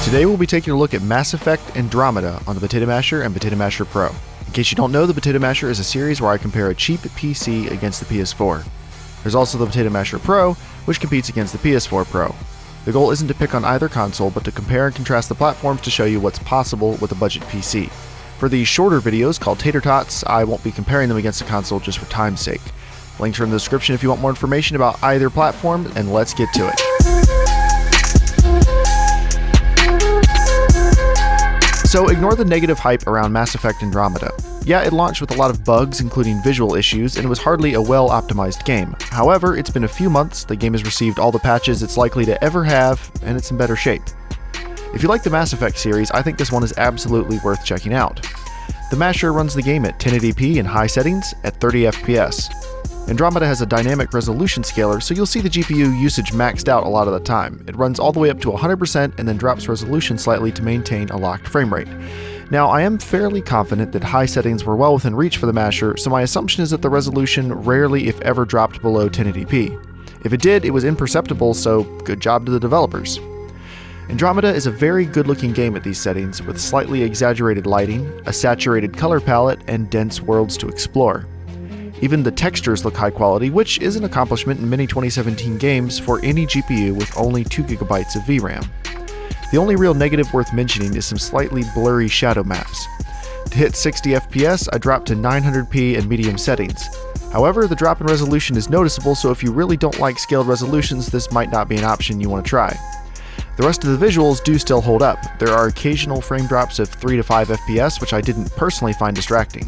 Today we'll be taking a look at Mass Effect Andromeda on the Potato Masher and Potato Masher Pro. In case you don't know, the Potato Masher is a series where I compare a cheap PC against the PS4. There's also the Potato Masher Pro, which competes against the PS4 Pro. The goal isn't to pick on either console, but to compare and contrast the platforms to show you what's possible with a budget PC. For these shorter videos called Tater Tots, I won't be comparing them against a console just for time's sake. Links are in the description if you want more information about either platform, and let's get to it. So ignore the negative hype around Mass Effect Andromeda. Yeah, it launched with a lot of bugs, including visual issues, and it was hardly a well-optimized game. However, it's been a few months, the game has received all the patches it's likely to ever have, and it's in better shape. If you like the Mass Effect series, I think this one is absolutely worth checking out. The Masher runs the game at 1080p in high settings at 30 FPS. Andromeda has a dynamic resolution scaler, so you'll see the GPU usage maxed out a lot of the time. It runs all the way up to 100% and then drops resolution slightly to maintain a locked frame rate. Now, I am fairly confident that high settings were well within reach for the Masher, so my assumption is that the resolution rarely, if ever, dropped below 1080p. If it did, it was imperceptible, so good job to the developers. Andromeda is a very good-looking game at these settings, with slightly exaggerated lighting, a saturated color palette, and dense worlds to explore. Even the textures look high quality, which is an accomplishment in many 2017 games for any GPU with only 2 GB of VRAM. The only real negative worth mentioning is some slightly blurry shadow maps. To hit 60 FPS, I dropped to 900p in medium settings. However, the drop in resolution is noticeable, so if you really don't like scaled resolutions, this might not be an option you want to try. The rest of the visuals do still hold up. There are occasional frame drops of 3 to 5 FPS, which I didn't personally find distracting.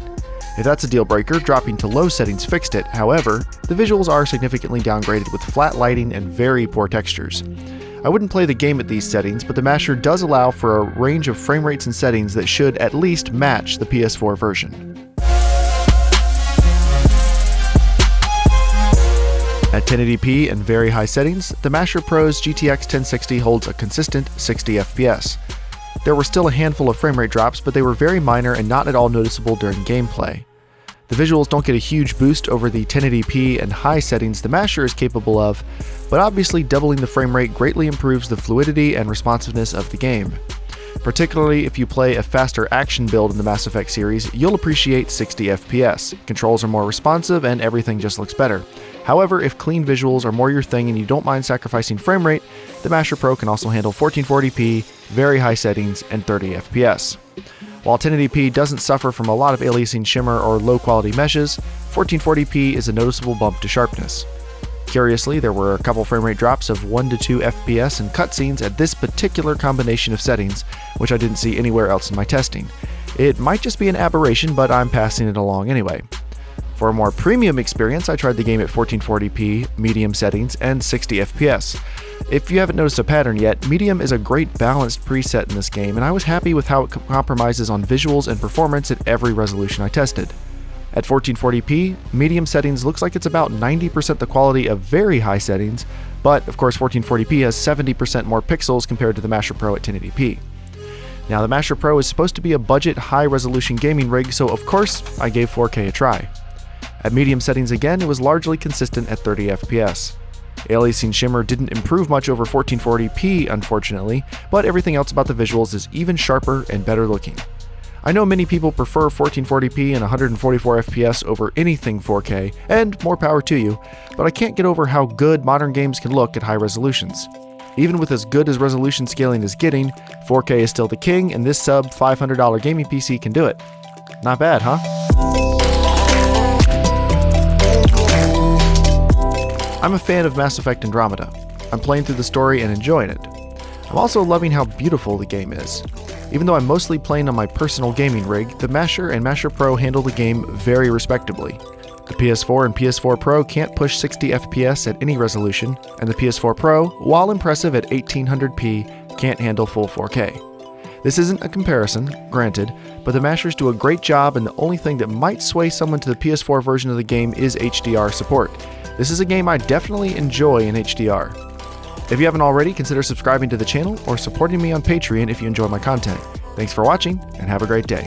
If that's a deal breaker, dropping to low settings fixed it. However, the visuals are significantly downgraded with flat lighting and very poor textures. I wouldn't play the game at these settings, but the Masher does allow for a range of frame rates and settings that should at least match the PS4 version. At 1080p and very high settings, the Masher Pro's GTX 1060 holds a consistent 60 FPS. There were still a handful of frame rate drops, but they were very minor and not at all noticeable during gameplay. The visuals don't get a huge boost over the 1080p and high settings the Masher is capable of, but obviously doubling the frame rate greatly improves the fluidity and responsiveness of the game. Particularly if you play a faster action build in the Mass Effect series, you'll appreciate 60 FPS. Controls are more responsive and everything just looks better. However, if clean visuals are more your thing and you don't mind sacrificing frame rate, the Masher Pro can also handle 1440p, very high settings, and 30 FPS. While 1080p doesn't suffer from a lot of aliasing shimmer or low-quality meshes, 1440p is a noticeable bump to sharpness. Curiously, there were a couple frame rate drops of 1 to 2 FPS in cutscenes at this particular combination of settings, which I didn't see anywhere else in my testing. It might just be an aberration, but I'm passing it along anyway. For a more premium experience, I tried the game at 1440p, medium settings, and 60 FPS. If you haven't noticed a pattern yet, medium is a great balanced preset in this game, and I was happy with how it compromises on visuals and performance at every resolution I tested. At 1440p, medium settings looks like it's about 90% the quality of very high settings, but of course 1440p has 70% more pixels compared to the Masher Pro at 1080p. Now the Masher Pro is supposed to be a budget high-resolution gaming rig, so of course I gave 4K a try. At medium settings again, it was largely consistent at 30 FPS. Aliasing shimmer didn't improve much over 1440p, unfortunately, but everything else about the visuals is even sharper and better looking. I know many people prefer 1440p and 144 FPS over anything 4K, and more power to you, but I can't get over how good modern games can look at high resolutions. Even with as good as resolution scaling is getting, 4K is still the king, and this sub $500 gaming PC can do it. Not bad, huh? I'm a fan of Mass Effect Andromeda. I'm playing through the story and enjoying it. I'm also loving how beautiful the game is. Even though I'm mostly playing on my personal gaming rig, the Masher and Masher Pro handle the game very respectably. The PS4 and PS4 Pro can't push 60 FPS at any resolution, and the PS4 Pro, while impressive at 1800p, can't handle full 4K. This isn't a comparison, granted, but the Mashers do a great job, and the only thing that might sway someone to the PS4 version of the game is HDR support. This is a game I definitely enjoy in HDR. If you haven't already, consider subscribing to the channel or supporting me on Patreon if you enjoy my content. Thanks for watching, and have a great day.